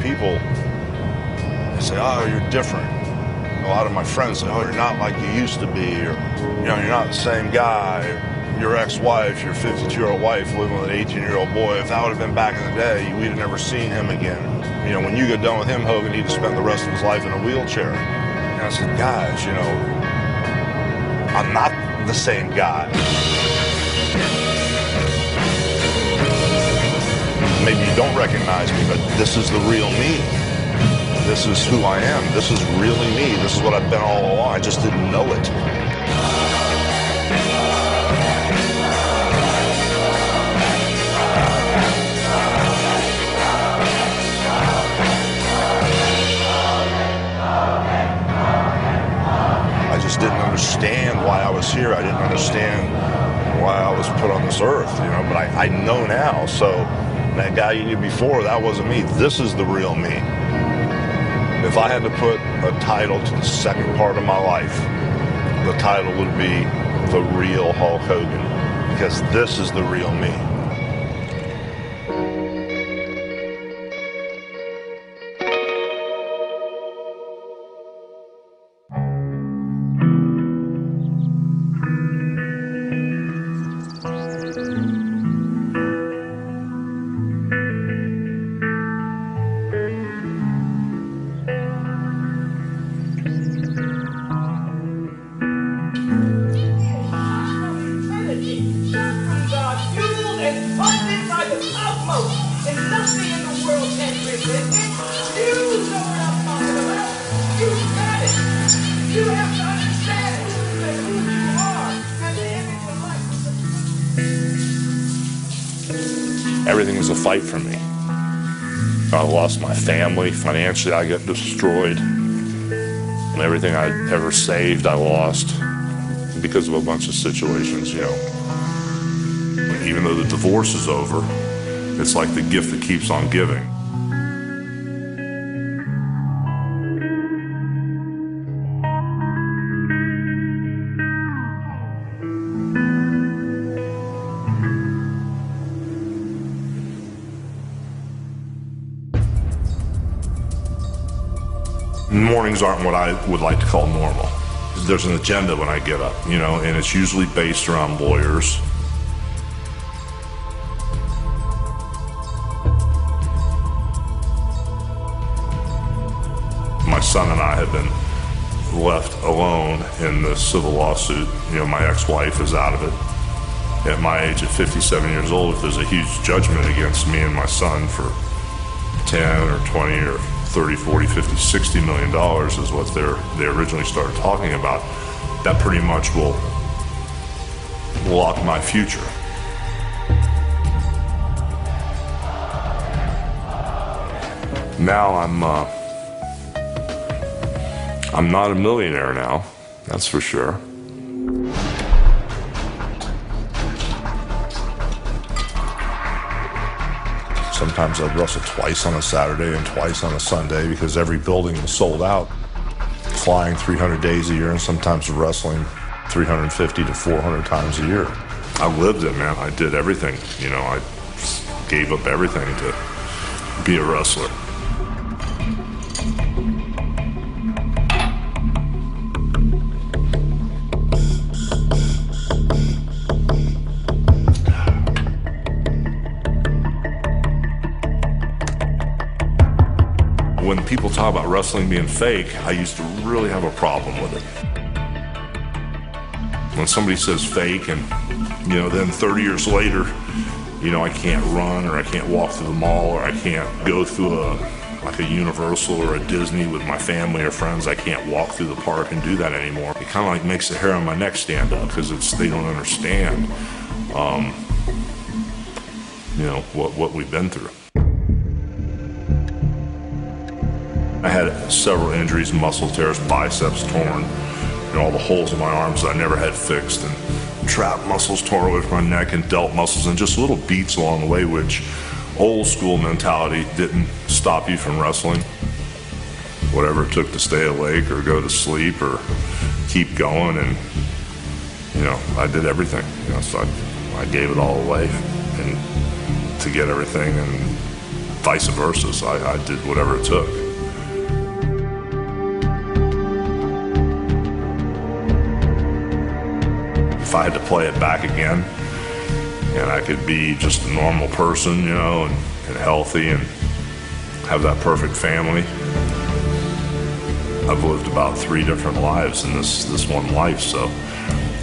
people, they say, oh, you're different. A lot of my friends say, oh, you're not like you used to be, or, you're not the same guy. Your ex-wife, your 52-year-old wife living with an 18-year-old boy, if that would have been back in the day, we'd have never seen him again. When you get done with him, Hogan, he'd have spent the rest of his life in a wheelchair. And I said, guys, I'm not the same guy. Maybe you don't recognize me, but this is the real me. This is who I am. This is really me. This is what I've been all along. I just didn't know it. I just didn't understand why I was here. I didn't understand why I was put on this earth, but I know now. So that guy you knew before, that wasn't me. This is the real me. If I had to put a title to the second part of my life, the title would be The Real Hulk Hogan, because this is the real me. Everything was a fight for me. I lost my family. Financially, I got destroyed. And everything I ever saved, I lost because of a bunch of situations, Even though the divorce is over, it's like the gift that keeps on giving. Mornings aren't what I would like to call normal. There's an agenda when I get up, and it's usually based around lawyers. My son and I have been left alone in the civil lawsuit. My ex-wife is out of it. At my age, at 57 years old, if there's a huge judgment against me and my son for 10 or 20 or 30, 40, 50, $60 million is what they originally started talking about, that pretty much will lock my future. Now I'm not a millionaire now, that's for sure. Sometimes I'd wrestle twice on a Saturday and twice on a Sunday because every building was sold out. Flying 300 days a year and sometimes wrestling 350 to 400 times a year. I lived it, man. I did everything. I gave up everything to be a wrestler. When people talk about wrestling being fake, I used to really have a problem with it. When somebody says fake and, then 30 years later, I can't run or I can't walk through the mall or I can't go through a Universal or a Disney with my family or friends. I can't walk through the park and do that anymore. It kind of makes the hair on my neck stand up because they don't understand, what we've been through. I had several injuries, muscle tears, biceps torn, all the holes in my arms that I never had fixed, and trap muscles torn away from my neck and delt muscles, and just little beats along the way, which old school mentality didn't stop you from wrestling. Whatever it took to stay awake or go to sleep or keep going, and I did everything. So I gave it all away and to get everything, and vice versa. So I did whatever it took. If I had to play it back again, and I could be just a normal person, you know, and healthy and have that perfect family. I've lived about 3 different lives in this one life, so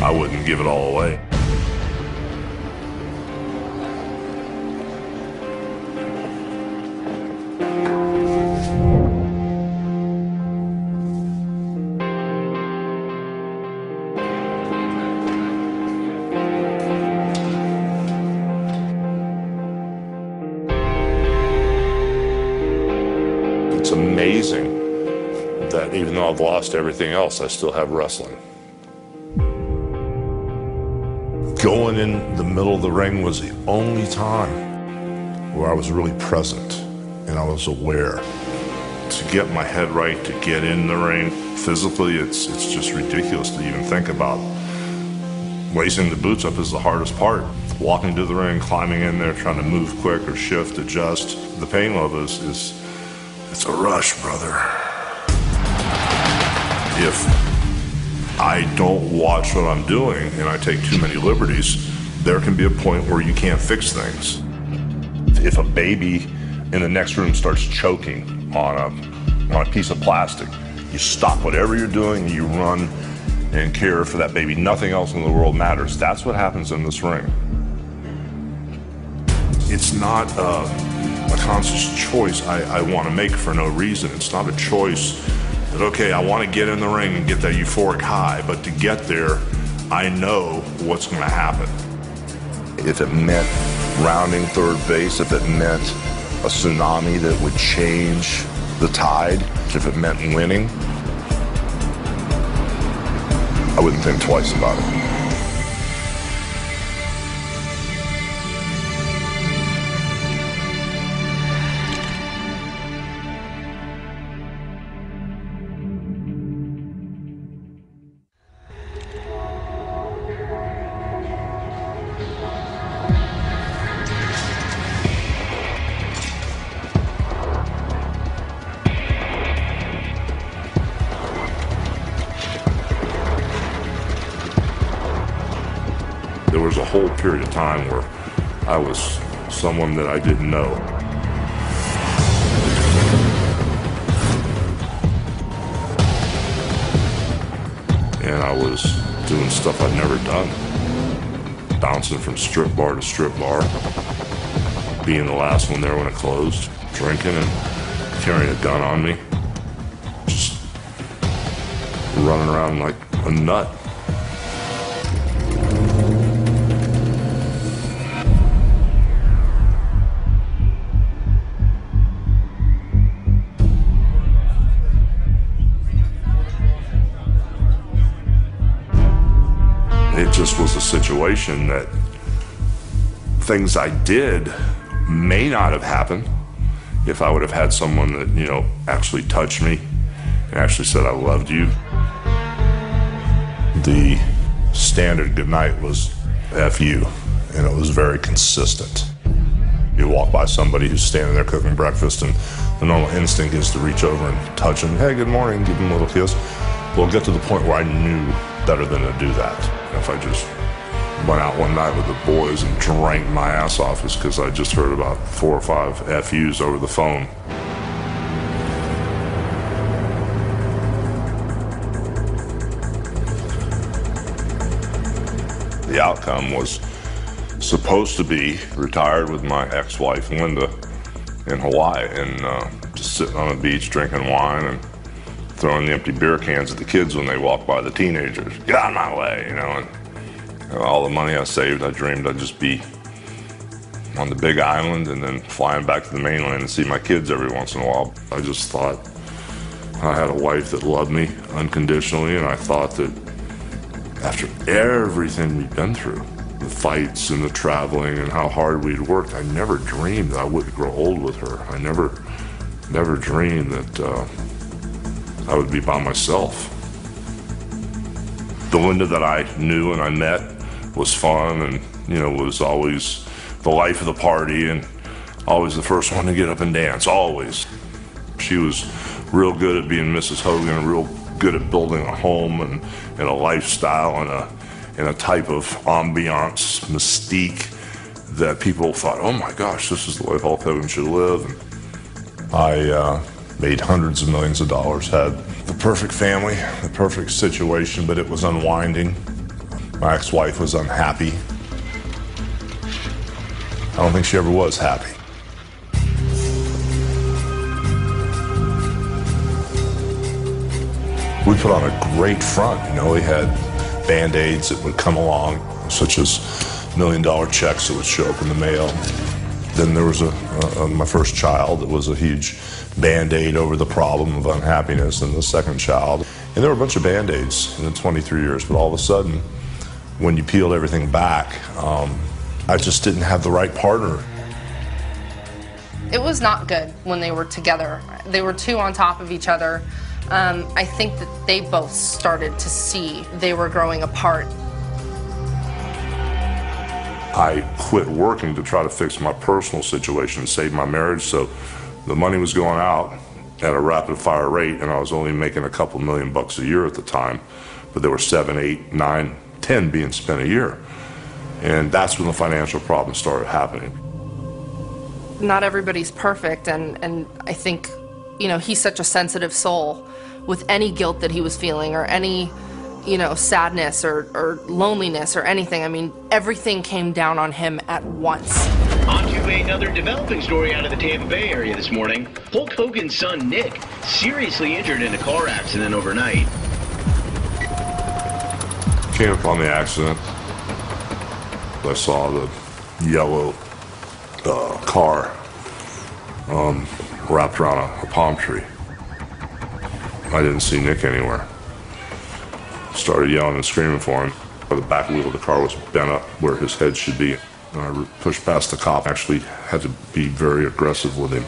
I wouldn't give it all away. It's amazing that even though I've lost everything else, I still have wrestling. Going in the middle of the ring was the only time where I was really present and I was aware. To get my head right, to get in the ring, physically, it's just ridiculous to even think about. Lacing the boots up is the hardest part. Walking to the ring, climbing in there, trying to move quick or shift, adjust. The pain level is it's a rush, brother. If I don't watch what I'm doing and I take too many liberties, there can be a point where you can't fix things. If a baby in the next room starts choking on a piece of plastic, you stop whatever you're doing, you run and care for that baby. Nothing else in the world matters. That's what happens in this ring. It's not a conscious choice I want to make for no reason. It's not a choice that, okay, I want to get in the ring and get that euphoric high, but to get there, I know what's going to happen. If it meant rounding third base, if it meant a tsunami that would change the tide, if it meant winning, I wouldn't think twice about it. There was a whole period of time where I was someone that I didn't know. And I was doing stuff I'd never done. Bouncing from strip bar to strip bar. Being the last one there when it closed. Drinking and carrying a gun on me. Just running around like a nut. It just was a situation that things I did may not have happened if I would have had someone that, you know, actually touched me and actually said, I loved you. The standard goodnight was F you, and it was very consistent. You walk by somebody who's standing there cooking breakfast, and the normal instinct is to reach over and touch them. Hey, good morning, give them a little kiss. Well, get to the point where I knew better than to do that. If I just went out one night with the boys and drank my ass off, it's because I just heard about 4 or 5 FUs over the phone. The outcome was supposed to be retired with my ex-wife Linda in Hawaii and just sitting on the beach drinking wine and throwing the empty beer cans at the kids when they walk by, the teenagers. Get out of my way, you know. And all the money I saved, I dreamed I'd just be on the big island and then flying back to the mainland and see my kids every once in a while. I just thought I had a wife that loved me unconditionally, and I thought that after everything we'd been through, the fights and the traveling and how hard we'd worked, I never dreamed that I would grow old with her. I never dreamed that I would be by myself. The Linda that I knew and I met was fun and, you know, was always the life of the party and Always the first one to get up and dance, always. She was real good at being Mrs. Hogan, real good at building a home and a lifestyle and a type of ambiance, mystique that people thought, oh my gosh, this is the way Hulk Hogan should live. I made hundreds of millions of dollars, had the perfect family, the perfect situation, but it was unwinding. My ex-wife was unhappy. I don't think she ever was happy. We put on a great front, you know. We had Band-Aids that would come along, such as $1 million checks that would show up in the mail. Then there was my first child. It was a huge Band-Aid over the problem of unhappiness, and the second child. And there were a bunch of Band-Aids in the 23 years, but all of a sudden, when you peeled everything back, I just didn't have the right partner. It was not good when they were together. They were two on top of each other. I think that they both started to see they were growing apart. I quit working to try to fix my personal situation and save my marriage, so the money was going out at a rapid fire rate, and I was only making a couple $1 million a year at the time, but there were 7, 8, 9, 10 being spent a year. And that's when the financial problems started happening. Not everybody's perfect, and I think, you know, he's such a sensitive soul. With any guilt that he was feeling or any, you know, sadness or loneliness or anything, I mean, everything came down on him at once. On to another developing story out of the Tampa Bay area this morning. Hulk Hogan's son, Nick, seriously injured in a car accident overnight. Came upon the accident. I saw the yellow car wrapped around a palm tree. I didn't see Nick anywhere. Started yelling and screaming for him. The back wheel of the car was bent up where his head should be. And I pushed past the cop. Actually had to be very aggressive with him.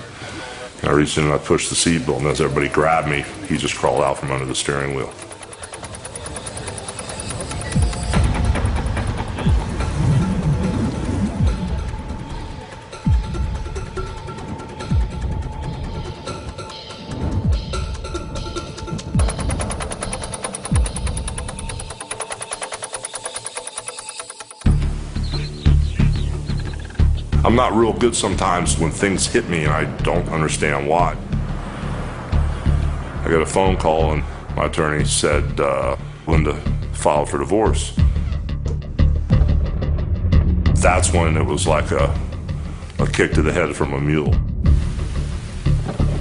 And I reached in and I pushed the seatbelt, and as everybody grabbed me, he just crawled out from under the steering wheel. I'm not real good sometimes when things hit me and I don't understand why. I got a phone call and my attorney said Linda filed for divorce. That's when it was like a kick to the head from a mule.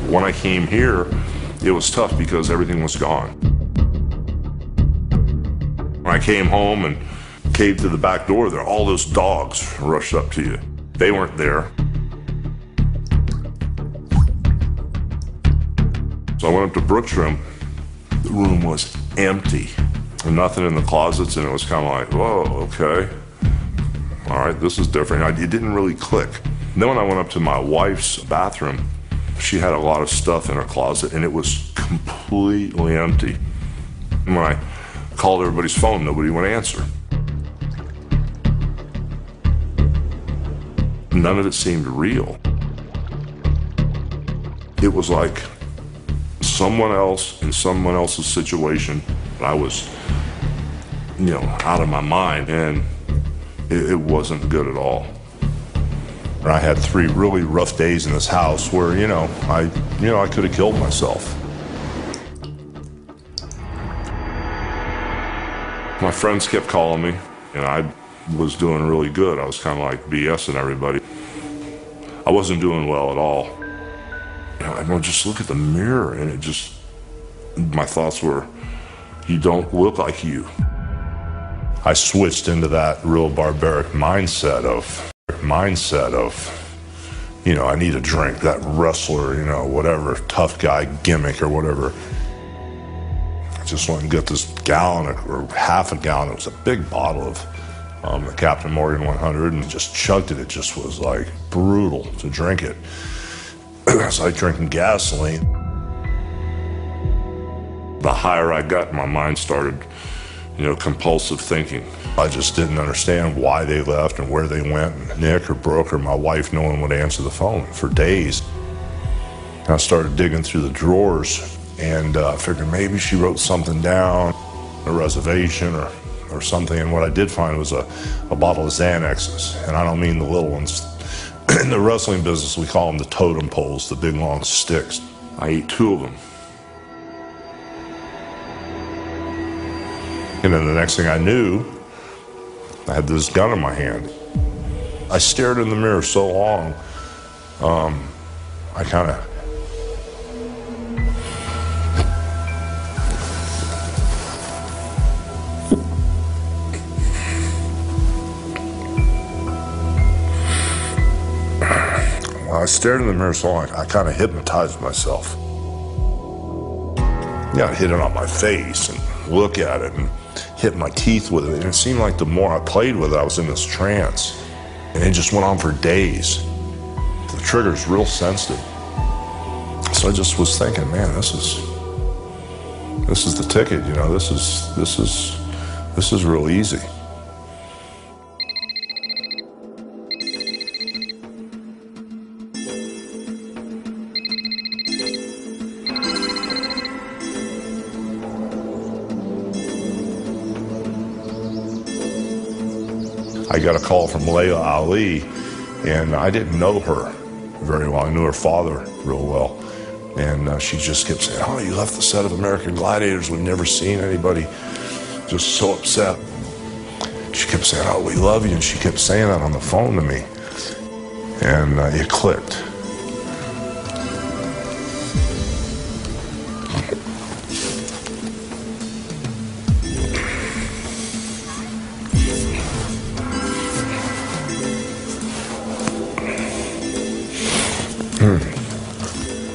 When I came here, it was tough because everything was gone. When I came home and came to the back door, there all those dogs rushed up to you. They weren't there. So I went up to Brooks' room. The room was empty. And nothing in the closets, and it was kind of like, whoa, okay. All right, this is different. It didn't really click. And then when I went up to my wife's bathroom, she had a lot of stuff in her closet, and it was completely empty. And when I called everybody's phone, nobody would answer. None of it seemed real. It was like someone else in someone else's situation. I was, you know, out of my mind, and it wasn't good at all. I had 3 really rough days in this house where, I could have killed myself. My friends kept calling me, and I was doing really good. I was kind of like BSing everybody. I wasn't doing well at all. I would just look at the mirror, and my thoughts were, you don't look like you. I switched into that real barbaric mindset of, I need a drink, that wrestler, whatever, tough guy gimmick or whatever. I just went and got this gallon or half a gallon. It was a big bottle of the Captain Morgan 100, and just chugged it. It just was like brutal to drink it. It's like drinking gasoline. The higher I got, my mind started compulsive thinking. I just didn't understand why they left and where they went. And Nick or Brooke or my wife, no one would answer the phone for days. I started digging through the drawers and figured maybe she wrote something down, a reservation or something. And what I did find was a bottle of Xanaxes. And I don't mean the little ones. In the wrestling business, we call them the totem poles, the big long sticks. I ate 2 of them. And then the next thing I knew, I had this gun in my hand. I stared in the mirror so long, I kind of... I stared in the mirror so long, I kind of hypnotized myself. Yeah, I'd hit it on my face and look at it and hit my teeth with it. And it seemed like the more I played with it, I was in this trance. And it just went on for days. The trigger's real sensitive. So I just was thinking, man, this is the ticket, this is real easy. I got a call from Layla Ali, and I didn't know her very well. I knew her father real well. And she just kept saying, oh, you left the set of American Gladiators. We've never seen anybody just so upset. She kept saying, oh, we love you. And she kept saying that on the phone to me. And it clicked.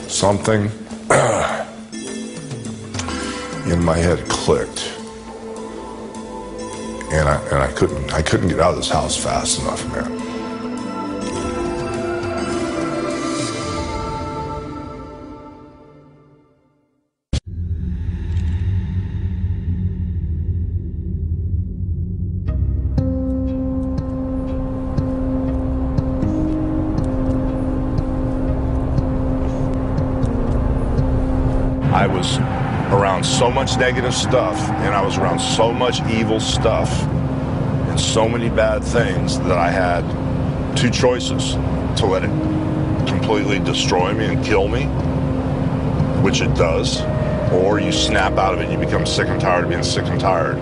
Something in my head clicked, and I couldn't get out of this house fast enough, man. I was around so much negative stuff, and I was around so much evil stuff and so many bad things that I had 2 choices: to let it completely destroy me and kill me, which it does, or you snap out of it and you become sick and tired of being sick and tired.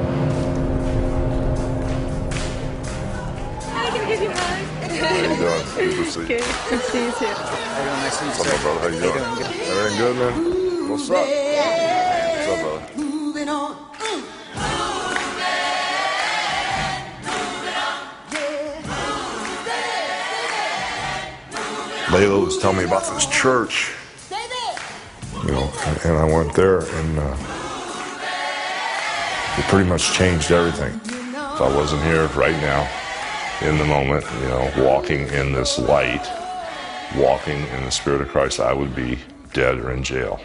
Hi, can I give you a hug? How you doing? Good to see you. Good to see you too. Nice to meet you, What's up, brother? How you doing? Everything good, man? What's up? What's up, brother? Moving on. Layla was telling me about this church, and I went there, and it pretty much changed everything. If I wasn't here right now, in the moment, walking in this light, walking in the Spirit of Christ, I would be dead or in jail.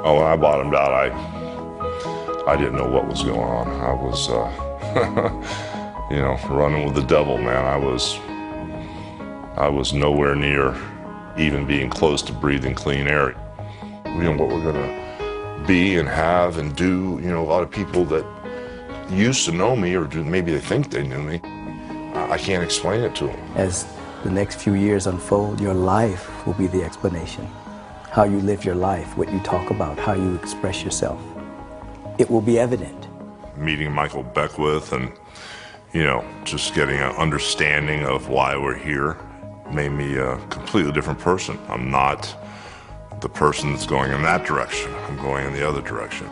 Oh, when I bottomed out, I didn't know what was going on. I was, running with the devil, man. I was nowhere near even being close to breathing clean air. What we're gonna be and have and do, a lot of people that used to know me, or maybe they think they knew me, I can't explain it to them. As the next few years unfold, your life will be the explanation. How you live your life, what you talk about, how you express yourself. It will be evident. Meeting Michael Beckwith and, just getting an understanding of why we're here made me a completely different person. I'm not the person that's going in that direction. I'm going in the other direction.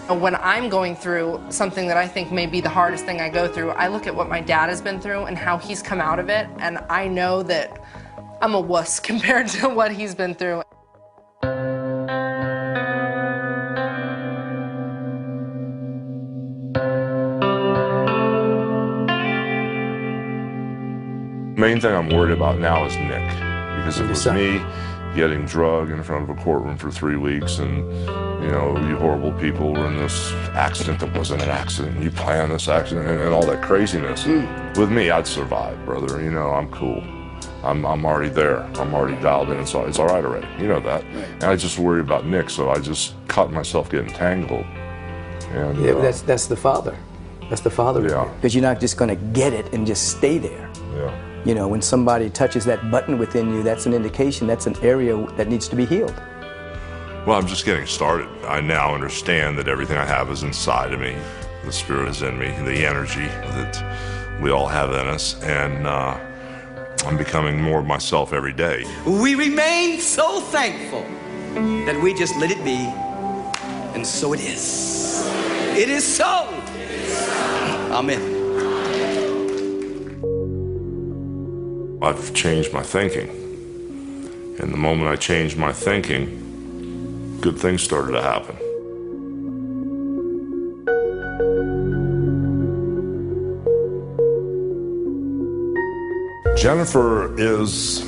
When I'm going through something that I think may be the hardest thing I go through, I look at what my dad has been through and how he's come out of it, and I know that I'm a wuss compared to what he's been through. Main thing I'm worried about now is Nick, because it was me getting drugged in front of a courtroom for 3 weeks, and you know, you horrible people were in this accident that wasn't an accident. You planned this accident and all that craziness. With me, I'd survive, brother. You know, I'm cool. I'm already there. I'm already dialed in, and so it's all right already. You know that. And I just worry about Nick, so I just caught myself getting tangled. And yeah, that's the father. That's the father. Yeah. Because you're not just going to get it and just stay there. Yeah. You know, when somebody touches that button within you, that's an indication, that's an area that needs to be healed. Well, I'm just getting started. I now understand that everything I have is inside of me. The spirit is in me, the energy that we all have in us, and I'm becoming more of myself every day. We remain so thankful that we just let it be, and so it is. It is so. Amen. I've changed my thinking. And the moment I changed my thinking, good things started to happen. Jennifer is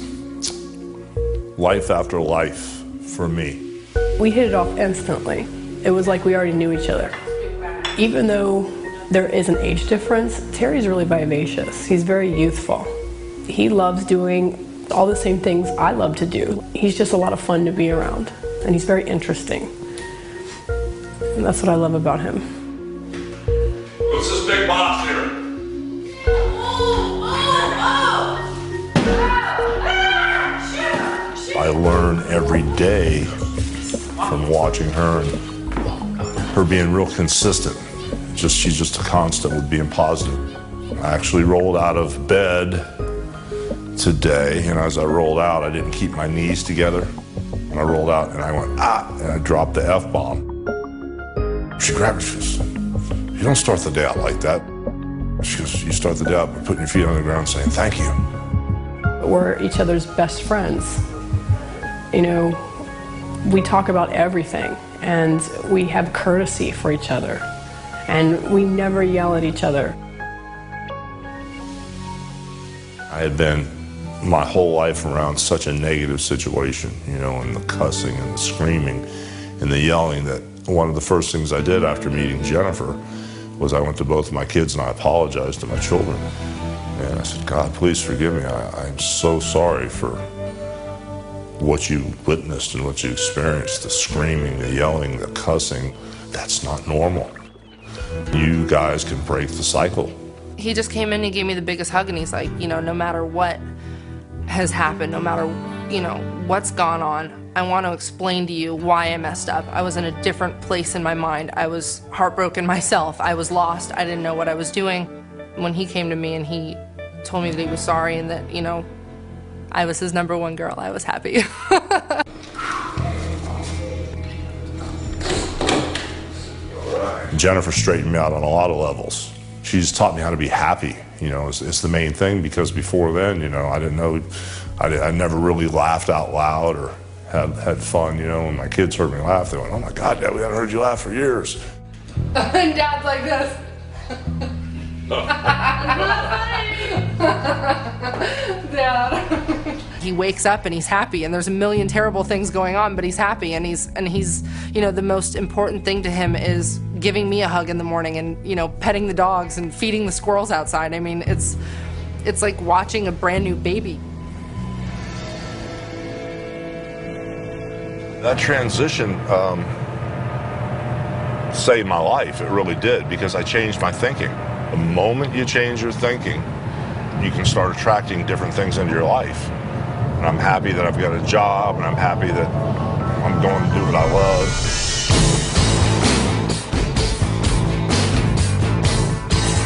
life after life for me. We hit it off instantly. It was like we already knew each other. Even though there is an age difference, Terry's really vivacious. He's very youthful. He loves doing all the same things I love to do. He's just a lot of fun to be around, and he's very interesting. And that's what I love about him. Who's this big boss here? I learn every day from watching her and her being real consistent. She's just a constant with being positive. I actually rolled out of bed today, and as I rolled out, I didn't keep my knees together. And I rolled out and I went, and I dropped the F-bomb. She grabbed me, she goes, "You don't start the day out like that." She goes, "You start the day out by putting your feet on the ground saying thank you." We're each other's best friends. You know, we talk about everything, and we have courtesy for each other, and we never yell at each other. I had been my whole life around such a negative situation, you know, and the cussing and the screaming and the yelling, that one of the first things I did after meeting Jennifer was I went to both of my kids and I apologized to my children. And I said, "God, please forgive me. I'm so sorry for what you witnessed and what you experienced, the screaming, the yelling, the cussing. That's not normal. You guys can break the cycle." He just came in and gave me the biggest hug, and he's like, you know, no matter what has happened, no matter, you know, what's gone on, I want to explain to you why I messed up. I was in a different place in my mind. I was heartbroken myself. I was lost. I didn't know what I was doing. When he came to me and he told me that he was sorry and that, you know, I was his #1 girl, I was happy. Jennifer straightened me out on a lot of levels. She's taught me how to be happy, you know, it's the main thing, because before then, you know, I didn't know, I never really laughed out loud or had fun, you know. When my kids heard me laugh, they went, "Oh my God, Dad, we haven't heard you laugh for years." And Dad's like this. Dad. He wakes up and he's happy, and there's a million terrible things going on, but he's happy, and he's, you know, the most important thing to him is giving me a hug in the morning and, you know, petting the dogs and feeding the squirrels outside. I mean, it's like watching a brand new baby. That transition saved my life. It really did, because I changed my thinking. The moment you change your thinking, you can start attracting different things into your life. And I'm happy that I've got a job, and I'm happy that I'm going to do what I love.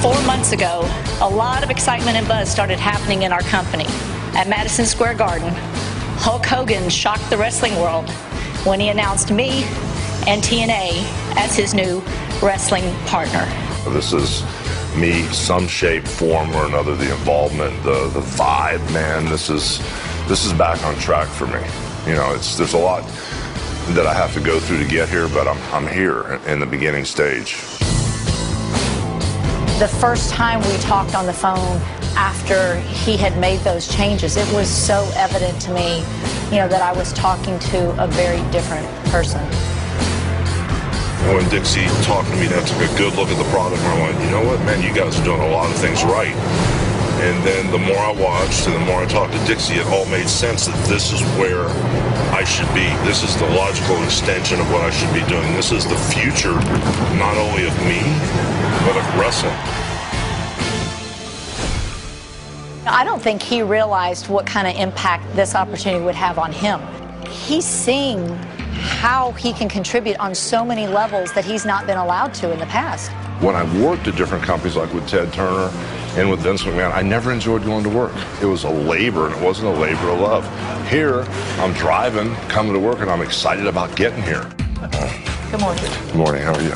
4 months ago, a lot of excitement and buzz started happening in our company. At Madison Square Garden, Hulk Hogan shocked the wrestling world when he announced me and TNA as his new wrestling partner. This is me, some shape, form, or another, the involvement, the vibe, man. This is back on track for me. You know, there's a lot that I have to go through to get here, but I'm here in the beginning stage. The first time we talked on the phone after he had made those changes, it was so evident to me, you know, that I was talking to a very different person. When Dixie talked to me, I took a good look at the product and I went, you know what, man, you guys are doing a lot of things right. And then the more I watched and the more I talked to Dixie, it all made sense that this is where I should be. This is the logical extension of what I should be doing. This is the future, not only of me, but of wrestling. I don't think he realized what kind of impact this opportunity would have on him. He's seeing how he can contribute on so many levels that he's not been allowed to in the past. When I worked at different companies like with Ted Turner and with Vince McMahon, I never enjoyed going to work. It was a labor, and it wasn't a labor of love. Here, I'm driving, coming to work, and I'm excited about getting here. Good morning. Good morning, how are you?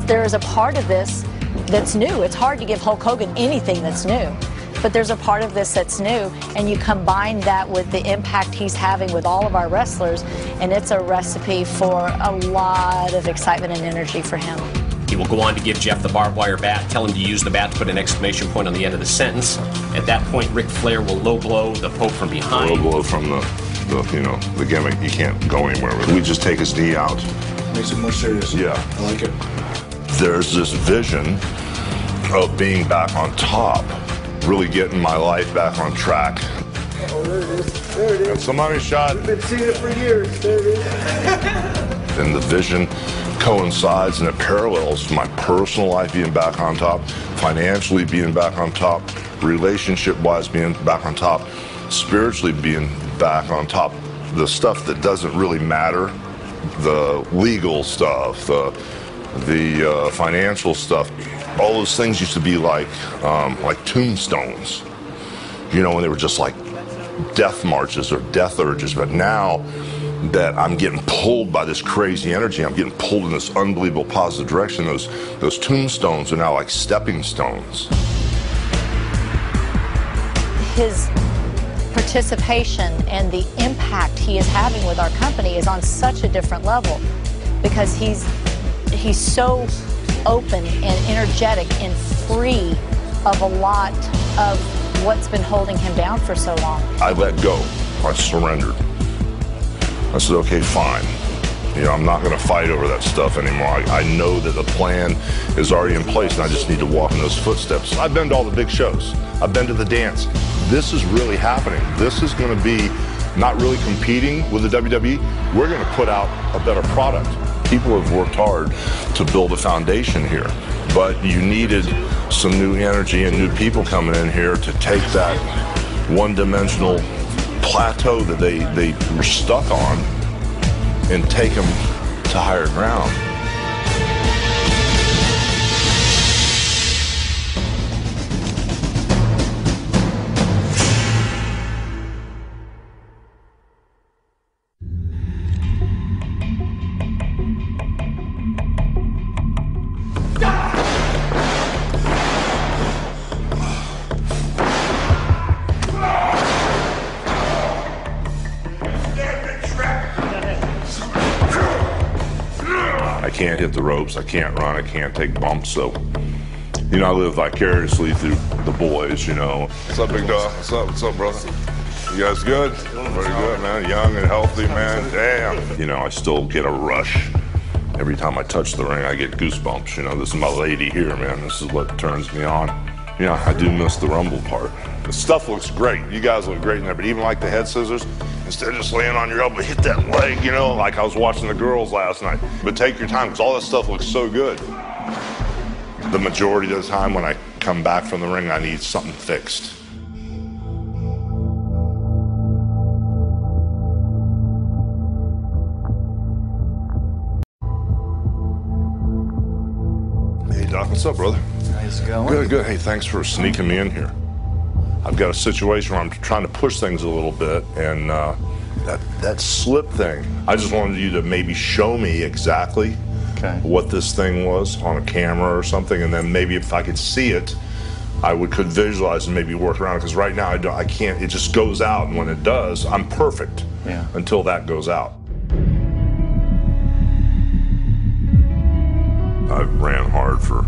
There is a part of this that's new. It's hard to give Hulk Hogan anything that's new. But there's a part of this that's new, and you combine that with the impact he's having with all of our wrestlers, and it's a recipe for a lot of excitement and energy for him. He will go on to give Jeff the barbed wire bat, tell him to use the bat to put an exclamation point on the end of the sentence. At that point, Ric Flair will low blow the Pope from behind. Low blow from the gimmick. You can't go anywhere with it. We just take his knee out. Makes it more serious. Yeah. I like it. There's this vision of being back on top, really getting my life back on track. Oh, there it is. There it is. Got somebody shot. We've been seeing it for years. There it is. And the vision coincides and it parallels my personal life being back on top, financially being back on top, relationship-wise being back on top, spiritually being back on top. The stuff that doesn't really matter, the legal stuff, the financial stuff, all those things used to be like tombstones, you know, when they were just like death marches or death urges. But now that I'm getting pulled by this crazy energy, I'm getting pulled in this unbelievable positive direction, those tombstones are now like stepping stones. His participation and the impact he is having with our company is on such a different level, because he's so open and energetic and free of a lot of what's been holding him down for so long. I let go. I surrendered. I said, okay, fine. You know, I'm not going to fight over that stuff anymore. I know that the plan is already in place, and I just need to walk in those footsteps. I've been to all the big shows. I've been to the dance. This is really happening. This is going to be not really competing with the WWE. We're going to put out a better product. People have worked hard to build a foundation here, but you needed some new energy and new people coming in here to take that one-dimensional plateau that they were stuck on and take them to higher ground. I can't hit the ropes, I can't run, I can't take bumps, so, you know, I live vicariously through the boys, you know. What's up, big dog? What's up, brother? You guys good? Very good, man. Young and healthy, man. Damn. You know, I still get a rush. Every time I touch the ring, I get goosebumps, you know. This is my lady here, man. This is what turns me on. You know, I do miss the rumble part. The stuff looks great. You guys look great in there, but even like the head scissors, instead of just laying on your elbow, hit that leg, you know, like I was watching the girls last night. But take your time, because all that stuff looks so good. The majority of the time when I come back from the ring, I need something fixed. Hey, Doc, what's up, brother? How's it going? Good, good. Hey, thanks for sneaking me in here. I've got a situation where I'm trying to push things a little bit, and that slip thing, I just wanted you to maybe show me exactly what this thing was on a camera or something, and then maybe if I could see it, could visualize and maybe work around it, because right now I can't, it just goes out, and when it does, I'm perfect until that goes out. I ran hard for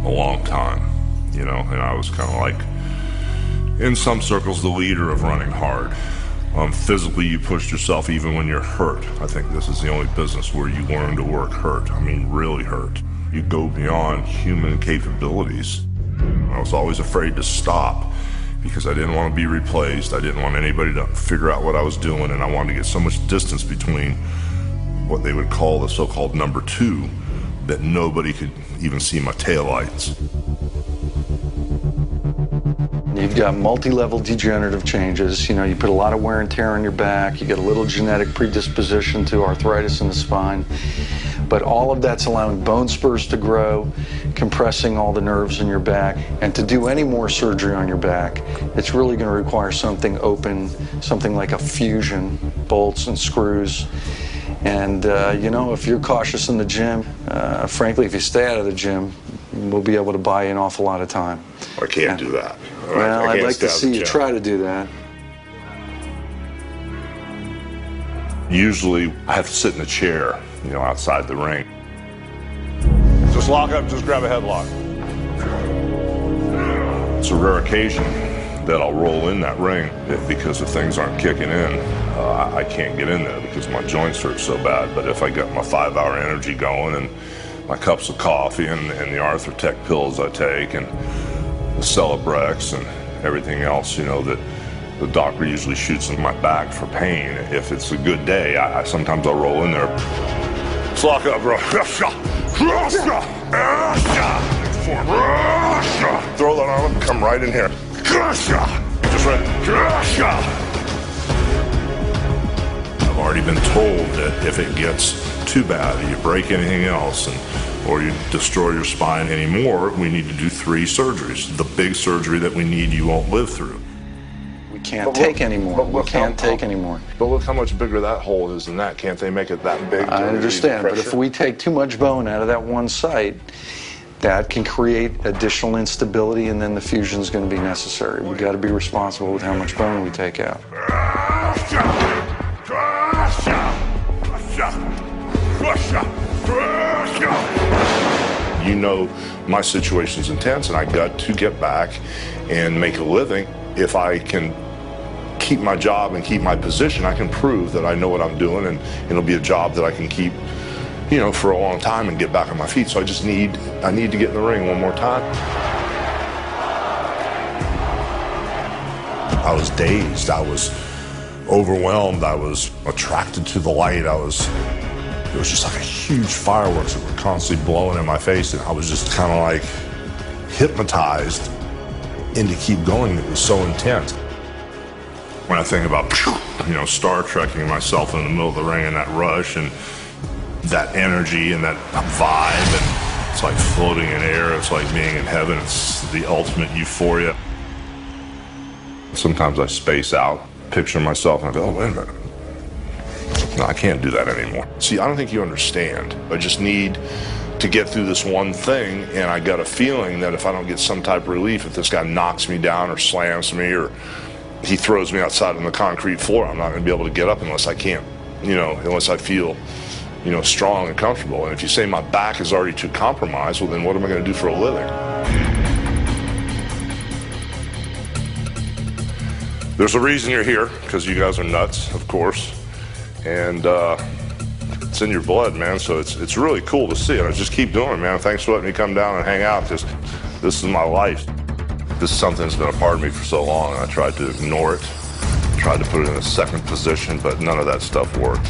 a long time, you know, and I was kind of like, in some circles, the leader of running hard. Physically, you pushed yourself even when you're hurt. I think this is the only business where you learn to work hurt. I mean, really hurt. You go beyond human capabilities. I was always afraid to stop because I didn't want to be replaced. I didn't want anybody to figure out what I was doing, and I wanted to get so much distance between what they would call the so-called number two that nobody could even see my taillights. You've got multi-level degenerative changes. You know, you put a lot of wear and tear on your back. You get a little genetic predisposition to arthritis in the spine. But all of that's allowing bone spurs to grow, compressing all the nerves in your back. And to do any more surgery on your back, it's really going to require something open, something like a fusion, bolts and screws. And, you know, if you're cautious in the gym, frankly, if you stay out of the gym, we'll be able to buy you an awful lot of time. I can't do that. Well, I'd like to see you try to do that. Usually, I have to sit in a chair, you know, outside the ring. Just lock up, just grab a headlock. It's a rare occasion that I'll roll in that ring because if things aren't kicking in, I can't get in there because my joints hurt so bad. But if I got my 5-hour energy going and my cups of coffee and the Arthurtec pills I take and the Celebrex and everything else, you know, that the doctor usually shoots in my back for pain. If it's a good day, sometimes I'll roll in there. Let's lock up, bro. Throw that on him, come right in here. Just right. I've already been told that if it gets too bad, you break anything else, or you destroy your spine anymore, we need to do 3 surgeries. The big surgery that we need, you won't live through. We can't take anymore. We can't take anymore. But look how much bigger that hole is than that. Can't they make it that big? I understand, but if we take too much bone out of that one site, that can create additional instability, and then the fusion is going to be necessary. We've got to be responsible with how much bone we take out. You know, my situation's intense, and I got to get back and make a living. If I can keep my job and keep my position, I can prove that I know what I'm doing, and it'll be a job that I can keep, you know, for a long time and get back on my feet. So I need to get in the ring one more time. I was dazed. I was overwhelmed. I was attracted to the light. It was just like a huge fireworks that were constantly blowing in my face, and I was just kind of like hypnotized into keep going. It was so intense. When I think about, you know, Star Trekking myself in the middle of the ring and that rush and that energy and that vibe, and it's like floating in air, it's like being in heaven, it's the ultimate euphoria. Sometimes I space out, picture myself, and I go, oh, wait a minute. No, I can't do that anymore. See, I don't think you understand. I just need to get through this one thing, and I got a feeling that if I don't get some type of relief, if this guy knocks me down or slams me or he throws me outside on the concrete floor, I'm not going to be able to get up unless I can't, you know, unless I feel, you know, strong and comfortable. And if you say my back is already too compromised, well, then what am I going to do for a living? There's a reason you're here, because you guys are nuts, of course. And it's in your blood, man, so it's really cool to see it. I just keep doing it, man. Thanks for letting me come down and hang out. This is my life. This is something that's been a part of me for so long, and I tried to ignore it, tried to put it in a second position, but none of that stuff worked.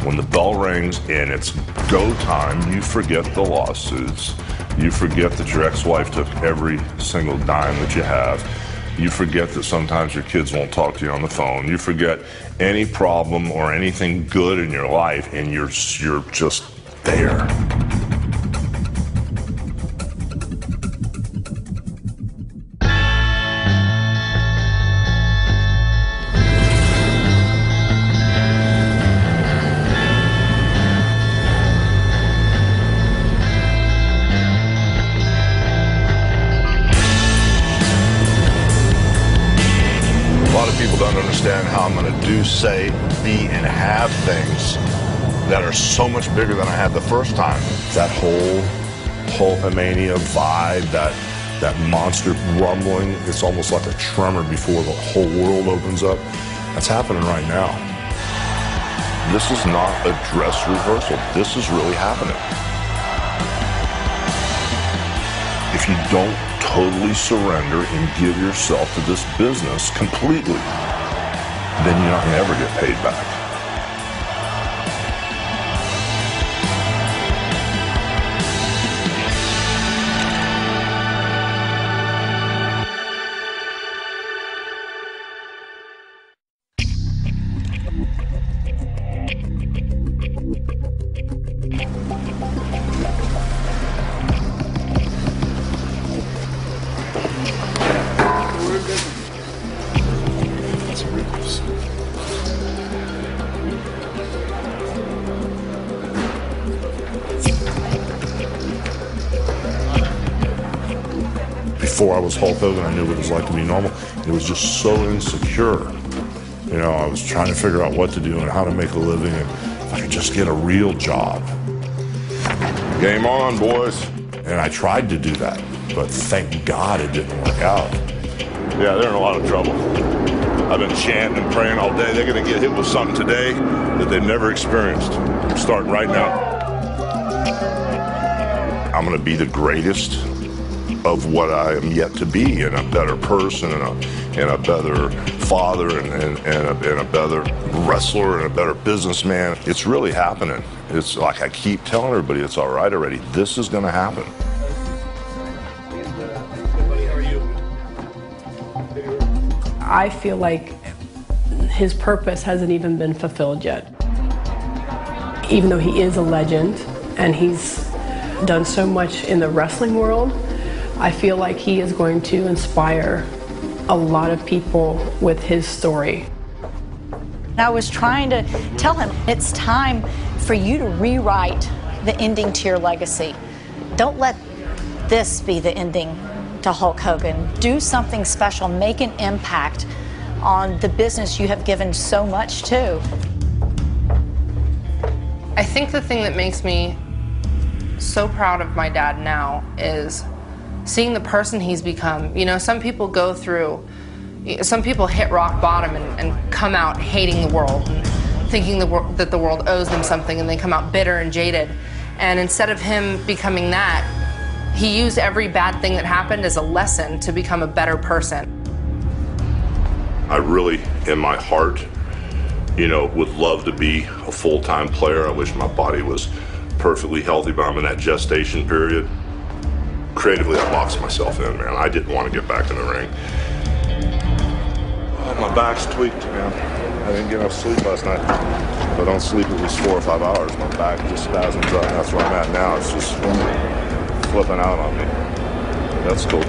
When the bell rings and it's go time, you forget the lawsuits. You forget that your ex-wife took every single dime that you have. You forget that sometimes your kids won't talk to you on the phone. You forget any problem or anything good in your life, and you're just there. How I'm going to do, say, be, and have things that are so much bigger than I had the first time. That whole Hulkamania vibe, that monster rumbling. It's almost like a tremor before the whole world opens up. That's happening right now. This is not a dress rehearsal. This is really happening. If you don't totally surrender and give yourself to this business completely, then you're not going to ever get paid back. Before I was Hulk Hogan, I knew what it was like to be normal. It was just so insecure. You know, I was trying to figure out what to do and how to make a living, and if I could just get a real job. Game on, boys. And I tried to do that, but thank God it didn't work out. Yeah, they're in a lot of trouble. I've been chanting and praying all day. They're going to get hit with something today that they've never experienced. I'm starting right now. I'm going to be the greatest of what I am yet to be, and a better person, and a better father, and a better wrestler, and a better businessman. It's really happening. It's like I keep telling everybody, it's all right already. This is going to happen. I feel like his purpose hasn't even been fulfilled yet. Even though he is a legend and he's done so much in the wrestling world, I feel like he is going to inspire a lot of people with his story. I was trying to tell him, it's time for you to rewrite the ending to your legacy. Don't let this be the ending to Hulk Hogan. Do something special, make an impact on the business you have given so much to. I think the thing that makes me so proud of my dad now is seeing the person he's become. You know, some people go through, some people hit rock bottom and come out hating the world and thinking that the world owes them something, and they come out bitter and jaded. And instead of him becoming that, he used every bad thing that happened as a lesson to become a better person. I really, in my heart, you know, would love to be a full-time player. I wish my body was perfectly healthy, but I'm in that gestation period. Creatively, I boxed myself in, man. I didn't want to get back in the ring. Oh, my back's tweaked, man. I didn't get enough sleep last night. If I don't sleep at least 4 or 5 hours, my back just spasms up. That's where I'm at now. It's just flipping out on me. That's cool.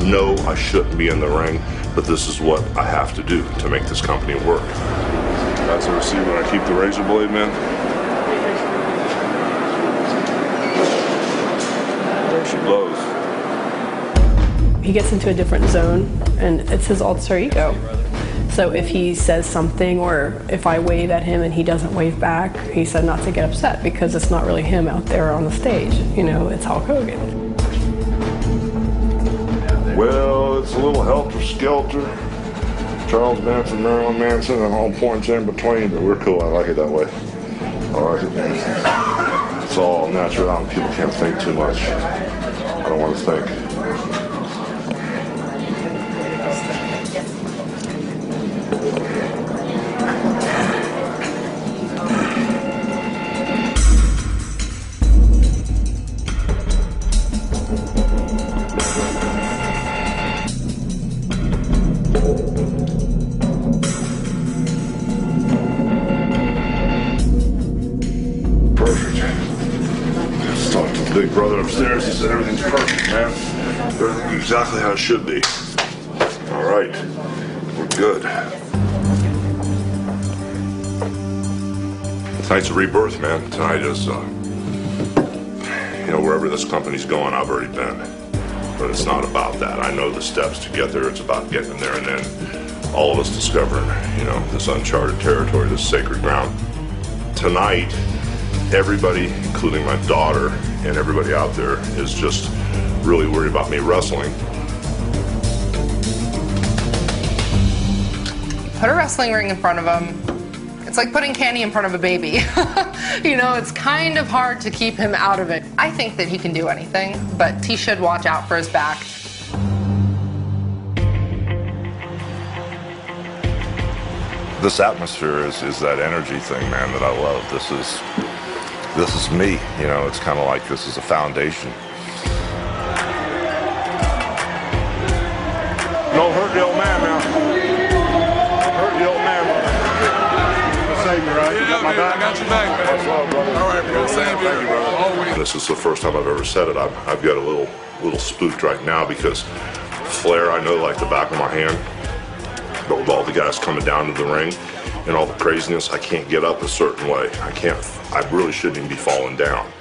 No, I shouldn't be in the ring, but this is what I have to do to make this company work. That's a receiver. I keep the razor blade, man. She blows. He gets into a different zone, and it's his alter ego. So if he says something, or if I wave at him and he doesn't wave back, he said not to get upset, because it's not really him out there on the stage. You know, it's Hulk Hogan. Well, it's a little helter-skelter. Charles Manson, Marilyn Manson, and all points in between, but we're cool. I like it that way. I like it, man. It's all natural. People can't think too much. I don't want to think. Big brother upstairs, he said everything's perfect, man. Everything's exactly how it should be. All right, we're good. Tonight's a rebirth, man. Tonight is, you know, wherever this company's going, I've already been. But it's not about that. I know the steps to get there. It's about getting there, and then all of us discovering, you know, this uncharted territory, this sacred ground. Tonight everybody, including my daughter and everybody out there, is just really worried about me wrestling. Put a wrestling ring in front of him. It's like putting candy in front of a baby. You know, it's kind of hard to keep him out of it. I think that he can do anything, but he should watch out for his back. This atmosphere is that energy thing, man, that I love. This is me, you know. It's kind of like this is a foundation. Don't hurt the old man now. Don't hurt the old man. Save me, right? Yeah, you got my back? I got your back, man. That's love, brother. All right, bro. Same here. Thank you, brother. Always. This is the first time I've ever said it. I've got a little spooked right now because Flair, I know like the back of my hand. But with all the guys coming down to the ring and all the craziness, I can't get up a certain way. I really shouldn't even be falling down.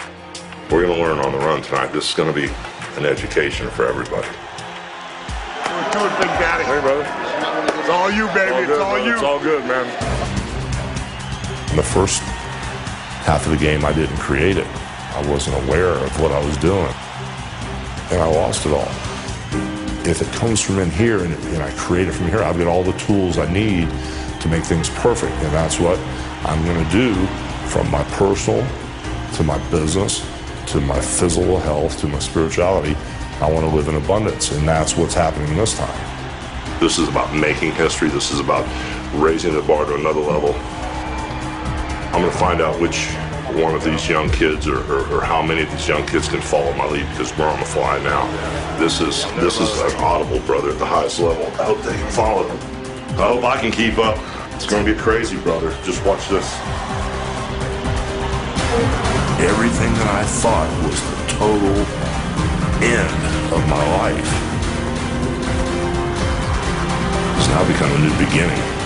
We're gonna learn on the run tonight. This is gonna be an education for everybody. Do it, Big Daddy. Hey, brother. It's all you, baby. It's all you. It's all good, man. In the first half of the game, I didn't create it. I wasn't aware of what I was doing. And I lost it all. If it comes from in here and I create it from here, I've got all the tools I need to make things perfect. And that's what I'm going to do from my personal to my business to my physical health to my spirituality. I want to live in abundance, and that's what's happening this time. This is about making history. This is about raising the bar to another level. I'm going to find out which one of these young kids or how many of these young kids can follow my lead, because we're on the fly now. This is an audible, brother, at the highest level. I hope they can follow it. I hope I can keep up. It's going to get crazy, brother. Just watch this. Everything that I thought was the total end of my life has now become a new beginning.